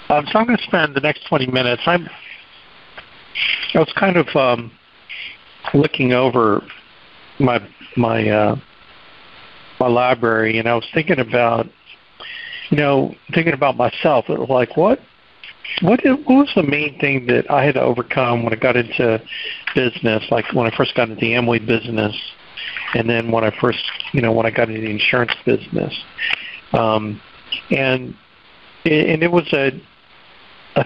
So I'm going to spend the next 20 minutes. I was kind of looking over my my library, and I was thinking about myself. It was like, what was the main thing that I had to overcome when I got into business? Like when I first got into the Amway business, and then when I got into the insurance business, and it was a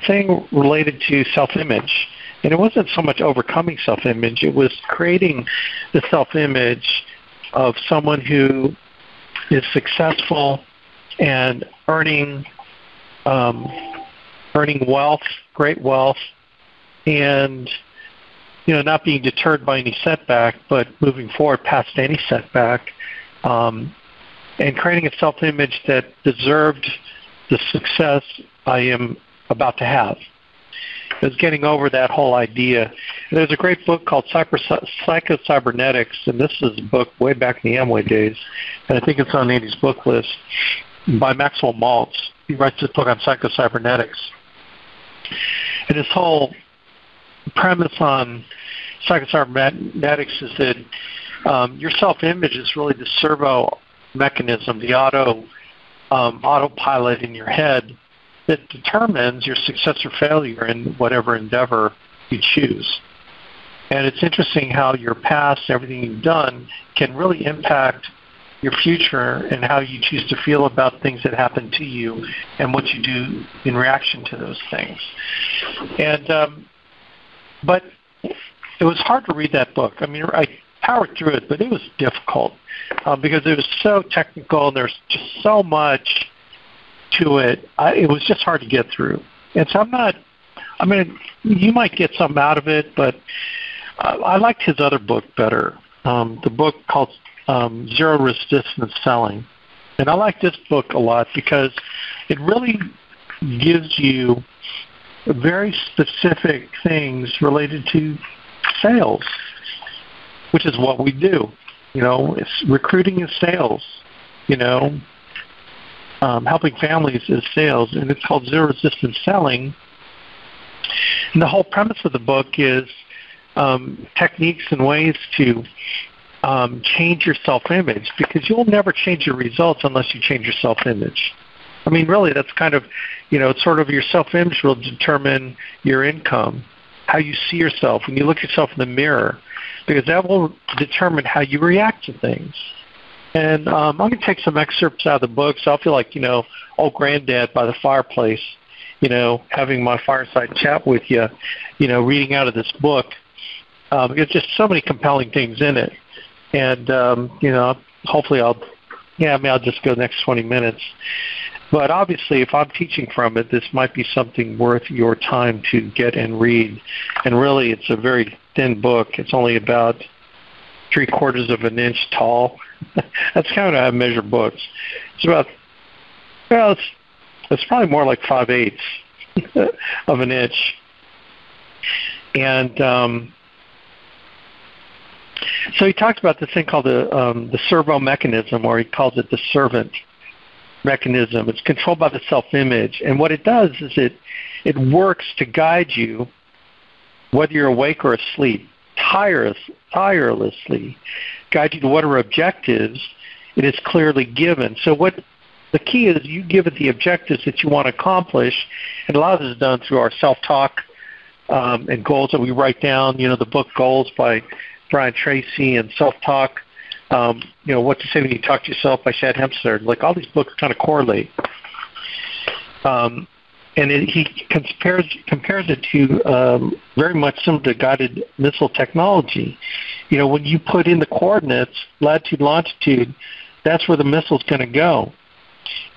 thing related to self-image. And it wasn't so much overcoming self-image, it was creating the self-image of someone who is successful and earning wealth, great wealth, and not being deterred by any setback, but moving forward past any setback, and creating a self-image that deserved the success I am about to have. Is getting over that whole idea. And there's a great book called Psycho-Cybernetics, and this is a book way back in the Amway days, and I think it's on Andy's book list, by Maxwell Maltz. He writes this book on Psycho-Cybernetics. And his whole premise on Psycho-Cybernetics is that your self-image is really the servo mechanism, the autopilot in your head that determines your success or failure in whatever endeavor you choose. And it's interesting how your past, everything you've done, can really impact your future and how you choose to feel about things that happen to you and what you do in reaction to those things. And but it was hard to read that book. I mean, I powered through it, but it was difficult because it was so technical and there's just so much to it. It was just hard to get through. And so you might get something out of it, but I liked his other book better, the book called Zero Resistance Selling. And I like this book a lot because it really gives you very specific things related to sales, which is what we do. It's recruiting and sales, helping families is sales, and it's called Zero Resistance Selling. And the whole premise of the book is techniques and ways to change your self-image, because you'll never change your results unless you change your self-image. I mean, really, that's kind of, it's sort of your self-image will determine your income, how you see yourself when you look yourself in the mirror, because that will determine how you react to things. And I'm going to take some excerpts out of the book, so I'll feel like, old granddad by the fireplace, having my fireside chat with you, reading out of this book. There's just so many compelling things in it. And, hopefully I'll just go the next 20 minutes. But obviously, if I'm teaching from it, this might be something worth your time to get and read. And really, it's a very thin book. It's only about 3/4 of an inch tall. That's kind of how I measure books. It's about, it's probably more like 5/8 of an inch. And so he talks about this thing called the servo mechanism, or he calls it the servant mechanism. It's controlled by the self-image. And what it does is it works to guide you, whether you're awake or asleep, tirelessly, guide you to whatever objectives it is clearly given. So what the key is, you give it the objectives that you want to accomplish, and a lot of this is done through our self-talk and goals that we write down. The book Goals by Brian Tracy, and Self-Talk, What to Say When You Talk to Yourself by Shad Hempstead. Like, all these books kind of correlate. And he compares it to very much similar to guided missile technology. When you put in the coordinates, latitude, longitude, that's where the missile's going to go.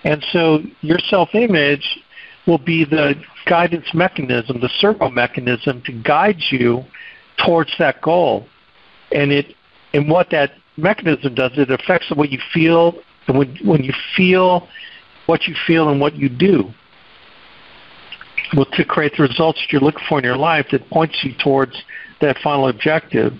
And so your self-image will be the guidance mechanism, the servo mechanism to guide you towards that goal. And what that mechanism does, it affects the way you feel, and when you feel what you feel and what you do, to create the results that you're looking for in your life that points you towards that final objective.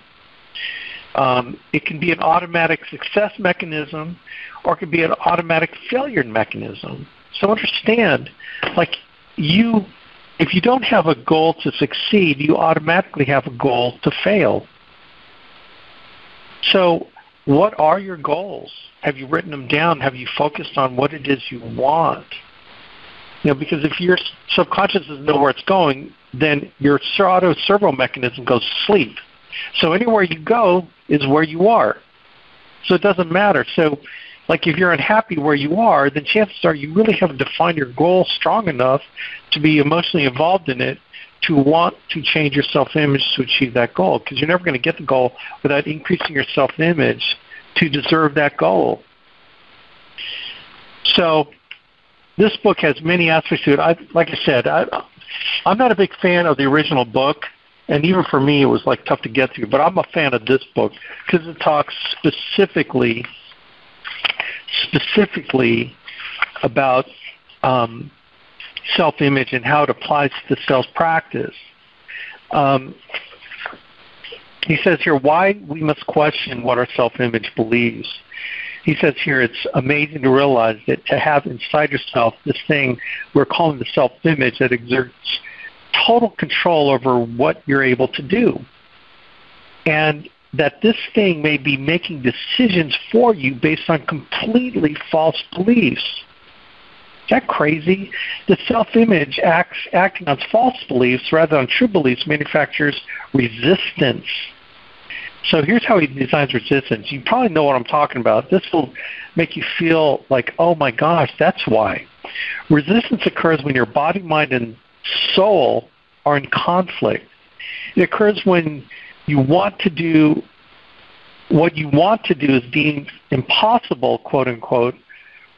It can be an automatic success mechanism, or it can be an automatic failure mechanism. So understand, like, if you don't have a goal to succeed, you automatically have a goal to fail. So what are your goals? Have you written them down? Have you focused on what it is you want? Because if your subconscious doesn't know where it's going, then your auto-servo mechanism goes to sleep. So anywhere you go is where you are. So it doesn't matter. So like if you're unhappy where you are, then chances are you really haven't defined your goal strong enough to be emotionally involved in it to want to change your self-image to achieve that goal, because you're never going to get the goal without increasing your self-image to deserve that goal. So this book has many aspects to it. Like I said, I'm not a big fan of the original book, and even for me it was like tough to get through, but I'm a fan of this book because it talks specifically about self-image and how it applies to sales practice. He says here why we must question what our self-image believes. He says here it's amazing to realize that to have inside yourself this thing we're calling the self-image that exerts total control over what you're able to do. And that this thing may be making decisions for you based on completely false beliefs. Is that crazy? The self-image acting on false beliefs rather than true beliefs manufactures resistance. So here's how he designs resistance. You probably know what I'm talking about. This will make you feel like, oh my gosh, that's why. Resistance occurs when your body, mind, and soul are in conflict. It occurs when you want to do what you want to do is deemed impossible, quote unquote,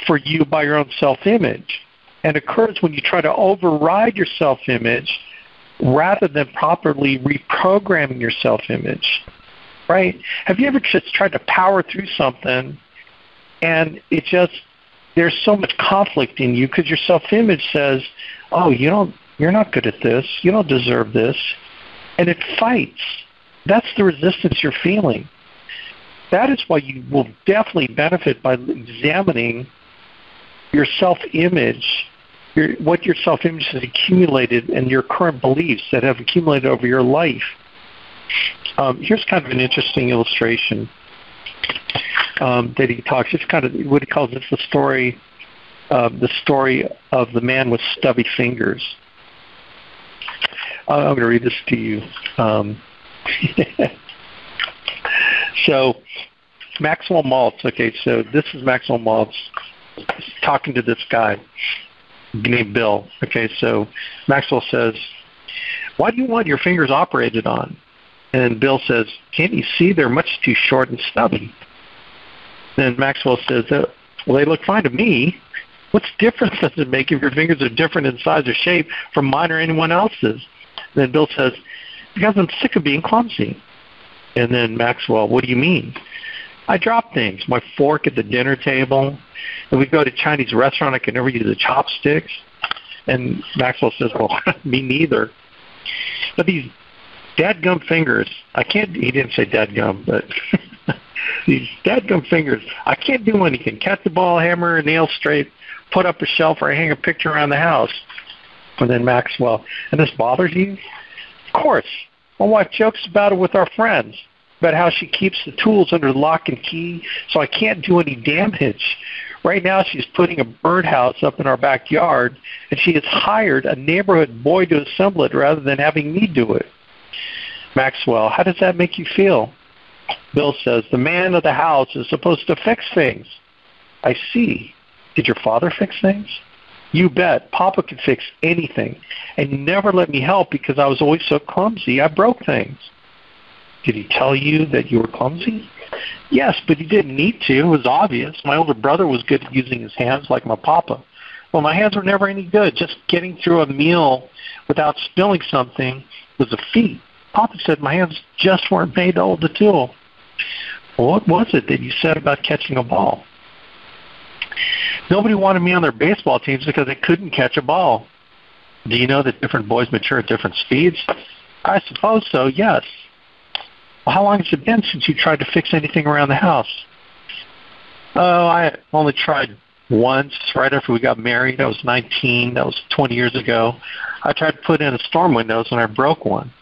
for you by your own self-image, and occurs when you try to override your self-image rather than properly reprogramming your self-image, right? Have you ever just tried to power through something and there's so much conflict in you because your self-image says, oh, you're not good at this, you don't deserve this, and it fights. That's the resistance you're feeling. That is why you will definitely benefit by examining your self-image, what your self-image has accumulated and your current beliefs that have accumulated over your life. Here's kind of an interesting illustration that he talks. It's kind of what he calls the story of the man with stubby fingers. I'm going to read this to you. So Maxwell Maltz, okay, so this is Maxwell Maltz talking to this guy named Bill. Okay, so Maxwell says, why do you want your fingers operated on? And Bill says, can't you see they're much too short and stubby? Then Maxwell says, well, they look fine to me. What's difference does it make if your fingers are different in size or shape from mine or anyone else's? Then Bill says, because I'm sick of being clumsy. And then Maxwell, what do you mean? I drop things. My fork at the dinner table. And we go to a Chinese restaurant, I can never use the chopsticks. And Maxwell says, well, me neither. But these dadgum fingers, he didn't say dadgum, but these dadgum fingers, I can't do anything. Catch the ball, hammer, nail straight, put up a shelf, or hang a picture around the house. And then Maxwell, and this bothers you? Of course. My wife jokes about it with our friends, about how she keeps the tools under lock and key so I can't do any damage. Right now she's putting a birdhouse up in our backyard, and she has hired a neighborhood boy to assemble it rather than having me do it. Maxwell, how does that make you feel? Bill says, the man of the house is supposed to fix things. I see. Did your father fix things? You bet. Papa could fix anything. And you never let me help because I was always so clumsy. I broke things. Did he tell you that you were clumsy? Yes, but he didn't need to. It was obvious. My older brother was good at using his hands like my papa. Well, my hands were never any good. Just getting through a meal without spilling something was a feat. Papa said my hands just weren't made to hold the tool. Well, what was it that you said about catching a ball? Nobody wanted me on their baseball teams because they couldn't catch a ball. Do you know that different boys mature at different speeds? I suppose so, yes. Well, how long has it been since you tried to fix anything around the house? Oh, I only tried Once, right after we got married, I was 19, that was 20 years ago, I tried to put in a storm windows and I broke one.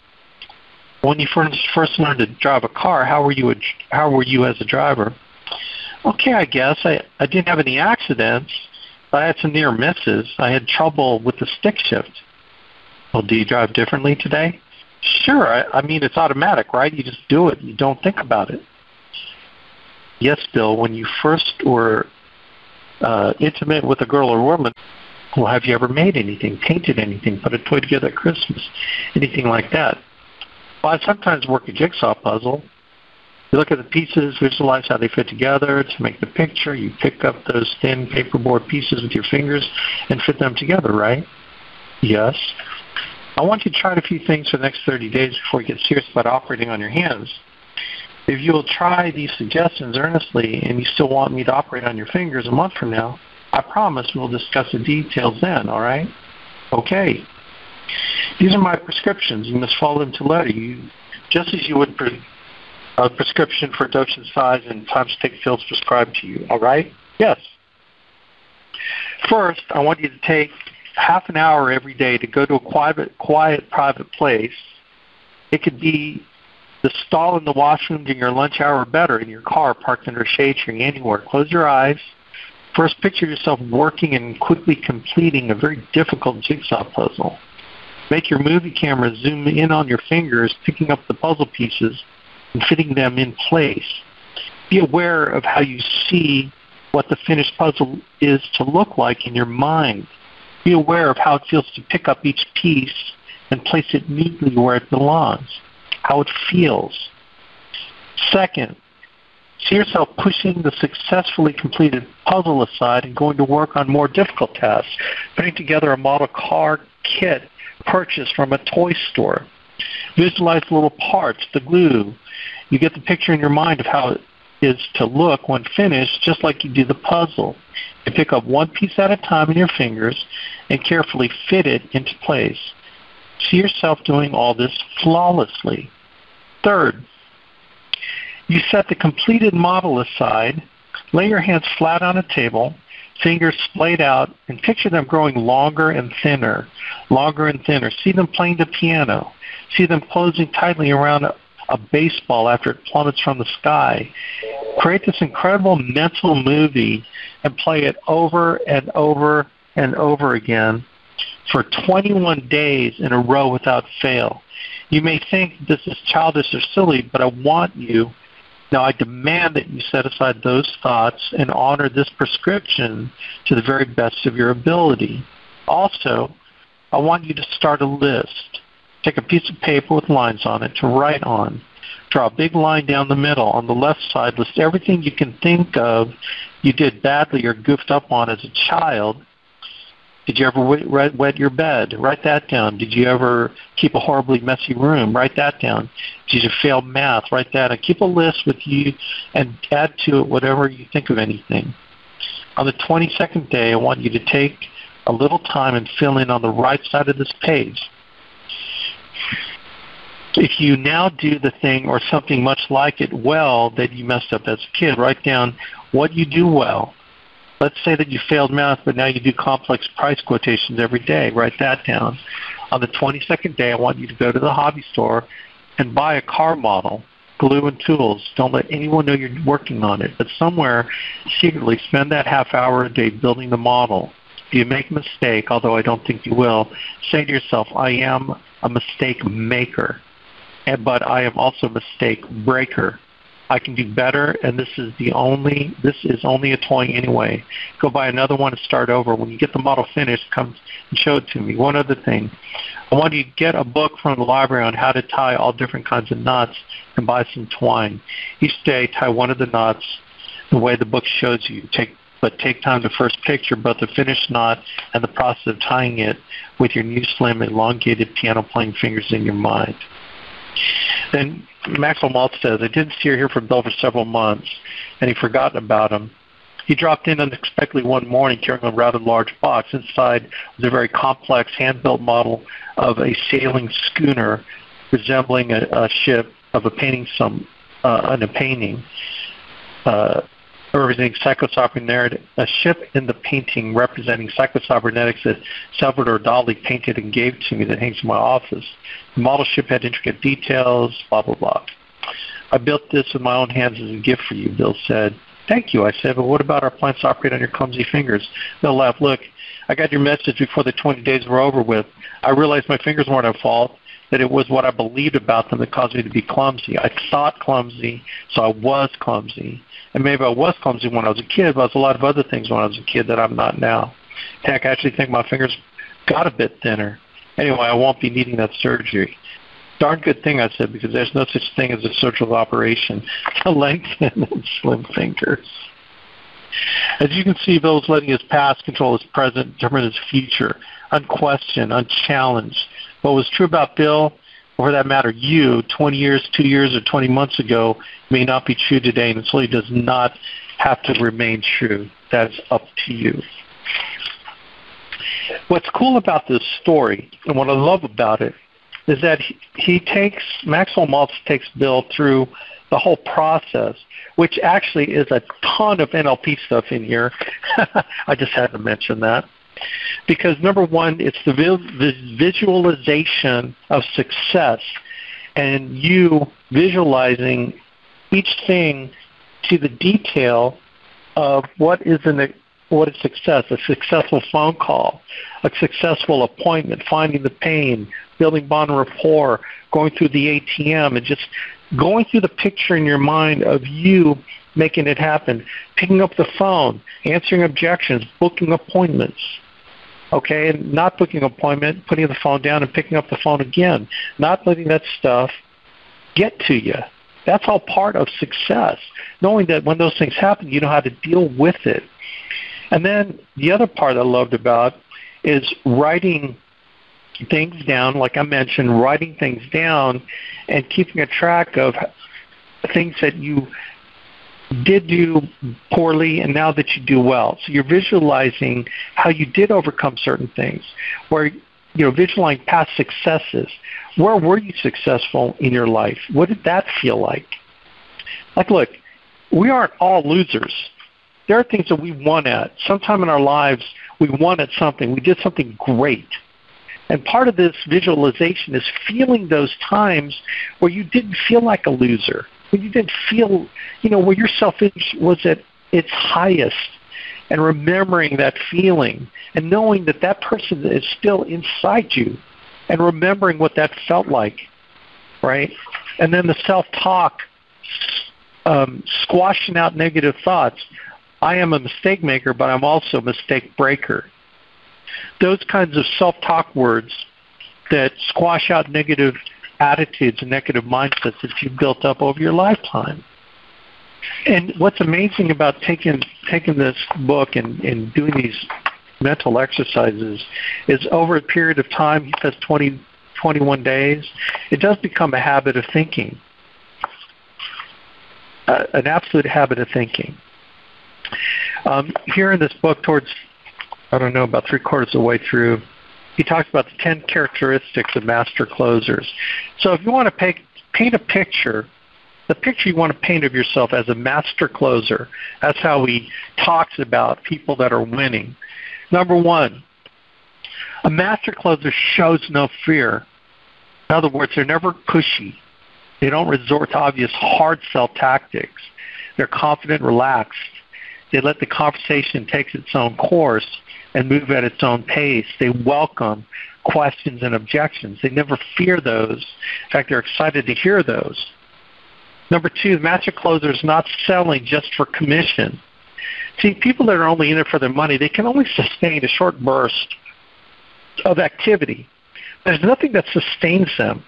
When you first learned to drive a car, how were you as a driver? Okay, I guess. I didn't have any accidents, but I had some near misses. I had trouble with the stick shift. Well, do you drive differently today? Sure. I mean, it's automatic, right? You just do it. You don't think about it. Yes, Bill, when you first were intimate with a girl or woman, well, have you ever made anything, painted anything, put a toy together at Christmas, anything like that? Well, I sometimes work a jigsaw puzzle. You look at the pieces, visualize how they fit together to make the picture. You pick up those thin paperboard pieces with your fingers and fit them together, right? Yes. I want you to try a few things for the next 30 days before you get serious about operating on your hands. If you will try these suggestions earnestly and you still want me to operate on your fingers a month from now, I promise we'll discuss the details then, all right? Okay. These are my prescriptions. You must follow them to letter. Just as you would a prescription for dosage size and time to take pills prescribed to you, all right? Yes. First, I want you to take half an hour every day to go to a quiet, private place. It could be the stall in the washroom during your lunch hour or better, in your car, parked under a shade tree, anywhere. Close your eyes. First, picture yourself working and quickly completing a very difficult jigsaw puzzle. Make your movie camera zoom in on your fingers, picking up the puzzle pieces and fitting them in place. Be aware of how you see what the finished puzzle is to look like in your mind. Be aware of how it feels to pick up each piece and place it neatly where it belongs, how it feels. Second, see yourself pushing the successfully completed puzzle aside and going to work on more difficult tasks, putting together a model car kit purchased from a toy store. Visualize the little parts, the glue. You get the picture in your mind of how it is to look when finished, just like you do the puzzle. You pick up one piece at a time in your fingers and carefully fit it into place. See yourself doing all this flawlessly. Third, you set the completed model aside, lay your hands flat on a table, fingers splayed out, and picture them growing longer and thinner, longer and thinner. See them playing the piano. See them closing tightly around a baseball after it plummets from the sky. Create this incredible mental movie and play it over and over and over again for 21 days in a row without fail. You may think this is childish or silly, but I demand that you set aside those thoughts and honor this prescription to the very best of your ability. Also, I want you to start a list. Take a piece of paper with lines on it to write on. Draw a big line down the middle. On the left side, list everything you can think of you did badly or goofed up on as a child. Did you ever wet your bed? Write that down. Did you ever keep a horribly messy room? Write that down. Did you fail math? Write that down. Keep a list with you and add to it whatever you think of anything. On the 22nd day, I want you to take a little time and fill in on the right side of this page. If you now do the thing or something much like it well that you messed up as a kid, write down what you do well. Let's say that you failed math, but now you do complex price quotations every day. Write that down. On the 22nd day, I want you to go to the hobby store and buy a car model, glue and tools. Don't let anyone know you're working on it, but somewhere secretly spend that half hour a day building the model. If you make a mistake, although I don't think you will, say to yourself, I am a mistake maker, but I am also a mistake breaker. I can do better, and this is only a toy anyway. Go buy another one and start over. When you get the model finished, come and show it to me. One other thing, I want you to get a book from the library on how to tie all different kinds of knots and buy some twine. Each day, tie one of the knots the way the book shows you. But take time to first picture both the finished knot and the process of tying it with your new slim, elongated piano-playing fingers in your mind. Then Maxwell Maltz says, I didn't see or hear from Bill for several months, and he'd forgotten about him. He dropped in unexpectedly one morning carrying a rather large box. Inside was a very complex hand-built model of a sailing schooner resembling a ship of a painting. representing psychocybernetics, a ship in the painting representing psychocybernetics that Salvador Dali painted and gave to me that hangs in my office. The model ship had intricate details, blah, blah, blah. I built this with my own hands as a gift for you, Bill said. Thank you, I said, but what about our plans to operate on your clumsy fingers? Bill laughed. Look, I got your message before the 20 days were over with. I realized my fingers weren't at fault, that it was what I believed about them that caused me to be clumsy. I thought clumsy, so I was clumsy. And maybe I was clumsy when I was a kid, but I was a lot of other things when I was a kid that I'm not now. Heck, I actually think my fingers got a bit thinner. Anyway, I won't be needing that surgery. Darn good thing, I said, because there's no such thing as a surgical operation to lengthen and slim fingers. As you can see, Bill is letting his past control his present, determine his future, unquestioned, unchallenged. What was true about Bill, or for that matter, you, 20 years, 2 years, or 20 months ago, may not be true today, and so it does not have to remain true. That's up to you. What's cool about this story, and what I love about it, is that Maxwell Maltz takes Bill through the whole process, which actually is a ton of NLP stuff in here. I just had to mention that. Because number one, it's the visualization of success and you visualizing each thing to the detail of what is success, a successful phone call, a successful appointment, finding the pain, building bond and rapport, going through the ATM, and just going through the picture in your mind of you making it happen, picking up the phone, answering objections, booking appointments, okay, and not booking an appointment, putting the phone down and picking up the phone again, not letting that stuff get to you. That's all part of success, knowing that when those things happen, you know how to deal with it. And then the other part I loved about is writing things down, like I mentioned, writing things down and keeping a track of things that you did do poorly and now that you do well. So you're visualizing how you did overcome certain things, where visualizing past successes. Where were you successful in your life? What did that feel like? Like, look, we aren't all losers. There are things that we won at. Sometime in our lives, we won at something. We did something great. And part of this visualization is feeling those times where you didn't feel like a loser, where you didn't feel, where your self-image was at its highest, and remembering that feeling and knowing that that person is still inside you and remembering what that felt like, right? And then the self-talk, squashing out negative thoughts. I am a mistake maker, but I'm also a mistake breaker. Those kinds of self-talk words that squash out negative attitudes and negative mindsets that you've built up over your lifetime. And what's amazing about taking this book and doing these mental exercises is over a period of time, he says 21 days, it does become a habit of thinking, an absolute habit of thinking. Here in this book, towards, about 3/4 of the way through, he talks about the 10 characteristics of master closers. So if you want to paint a picture, the picture you want to paint of yourself as a master closer, that's how he talks about people that are winning. Number one, a master closer shows no fear. In other words, they're never pushy. They don't resort to obvious hard sell tactics. They're confident, relaxed. They let the conversation take its own course and move at its own pace. They welcome questions and objections. They never fear those. In fact, they're excited to hear those. Number two, the master closer is not selling just for commission. See, people that are only in it for their money, they can only sustain a short burst of activity. There's nothing that sustains them.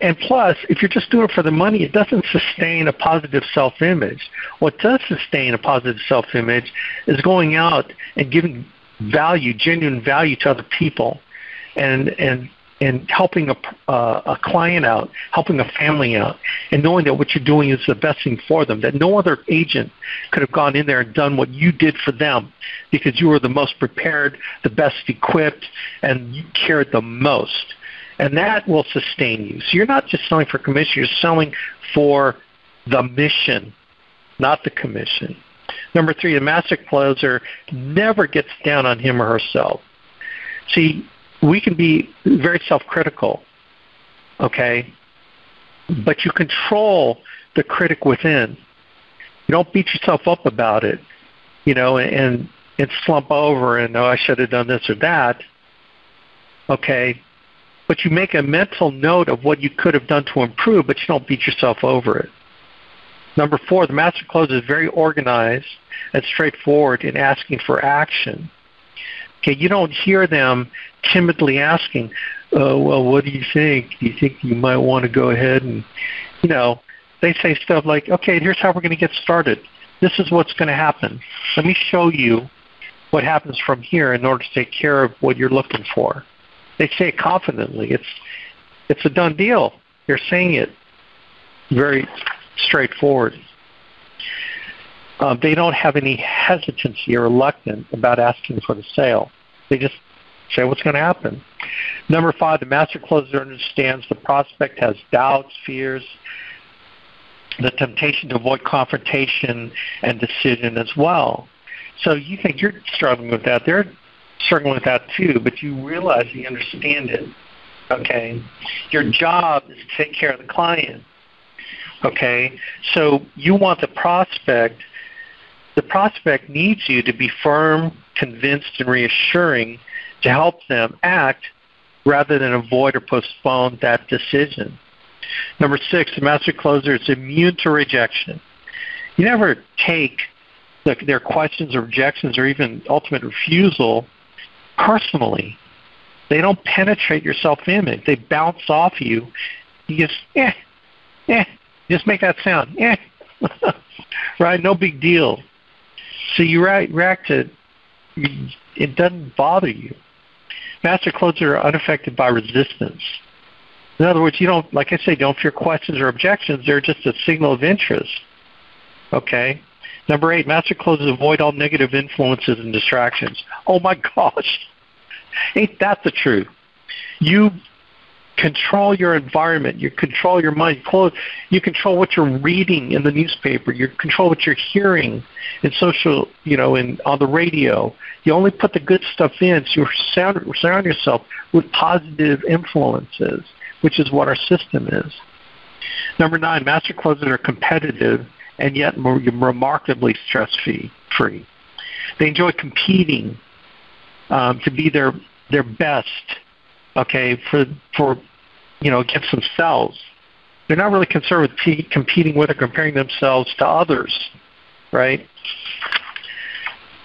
And plus, if you're just doing it for the money, it doesn't sustain a positive self-image. What does sustain a positive self-image is going out and giving value, genuine value to other people, and helping a client out, helping a family out, and knowing that what you're doing is the best thing for them, that no other agent could have gone in there and done what you did for them because you were the most prepared, the best equipped, and you cared the most. And that will sustain you. So you're not just selling for commission, you're selling for the mission. not the commission. Number 3, the master closer never gets down on him or herself. See, we can be very self-critical, okay? But you control the critic within. You don't beat yourself up about it, and slump over and, I should have done this or that, okay? But you make a mental note of what you could have done to improve, but you don't beat yourself over it. Number 4, the master closer is very organized and straightforward in asking for action. Okay, you don't hear them timidly asking, well, what do you think? Do you think you might want to go ahead and, they say stuff like, okay, here's how we're going to get started. This is what's going to happen. Let me show you what happens from here in order to take care of what you're looking for. They say it confidently. It's a done deal. They're saying it very straightforward. They don't have any hesitancy or reluctance about asking for the sale. They just say what's going to happen. Number 5, the master closer understands the prospect has doubts, fears, the temptation to avoid confrontation and decision as well. So you think you're struggling with that. They're struggling with that too, but you realize you understand it. Okay? Your job is to take care of the client. Okay? So you want the prospect needs you to be firm, convinced, and reassuring to help them act rather than avoid or postpone that decision. Number 6, the master closer is immune to rejection. You never take their questions or objections or even ultimate refusal personally. They don't penetrate your self-image. They bounce off you. You just, just make that sound, right? No big deal. So you react to it doesn't bother you. Master closers are unaffected by resistance. In other words, you don't, like I say, don't fear questions or objections. They're just a signal of interest. Okay? Number 8, master closers avoid all negative influences and distractions. Oh my gosh. Ain't that the truth? You control your environment. You control your mind. You control what you're reading in the newspaper. You control what you're hearing in social, on the radio. You only put the good stuff in, so you surround yourself with positive influences, which is what our system is. Number 9, master closers are competitive and yet remarkably stress-free. They enjoy competing to be their best, okay, for against themselves. They're not really concerned with competing with or comparing themselves to others, right?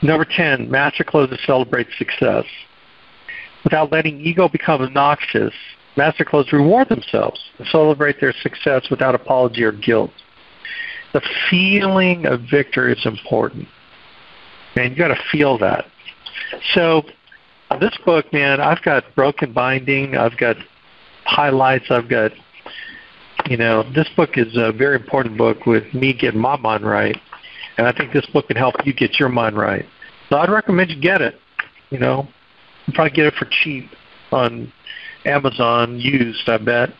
Number 10, master closers celebrate success. Without letting ego become obnoxious, master closers reward themselves and celebrate their success without apology or guilt. The feeling of victory is important. Man, you got to feel that. So this book, man, I've got broken binding. I've got highlights. I've got, this book is a very important book with me getting my mind right. And I think this book can help you get your mind right. So I'd recommend you get it. You probably get it for cheap on Amazon, used, I bet.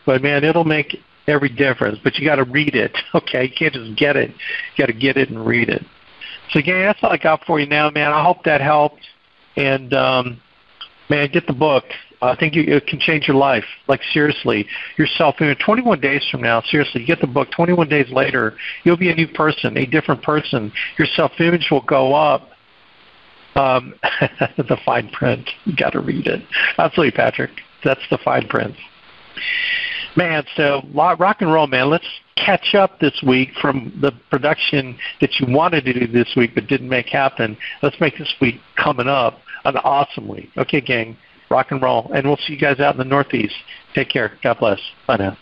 But, man, it'll make every difference. But you got to read it, okay? You can't just get it. You got to get it and read it. So, again, that's all I got for you now, man. I hope that helped. And, man, get the book. I think it can change your life. Like, seriously, your self-image. 21 days from now, seriously, get the book. 21 days later, you'll be a new person, a different person. Your self-image will go up. The fine print. You got to read it. Absolutely, Patrick. That's the fine print. Man, so rock and roll, man. Let's catch up this week from the production that you wanted to do this week but didn't make happen. Let's make this week coming up an awesome week. Okay, gang. Rock and roll. And we'll see you guys out in the Northeast. Take care. God bless. Bye now.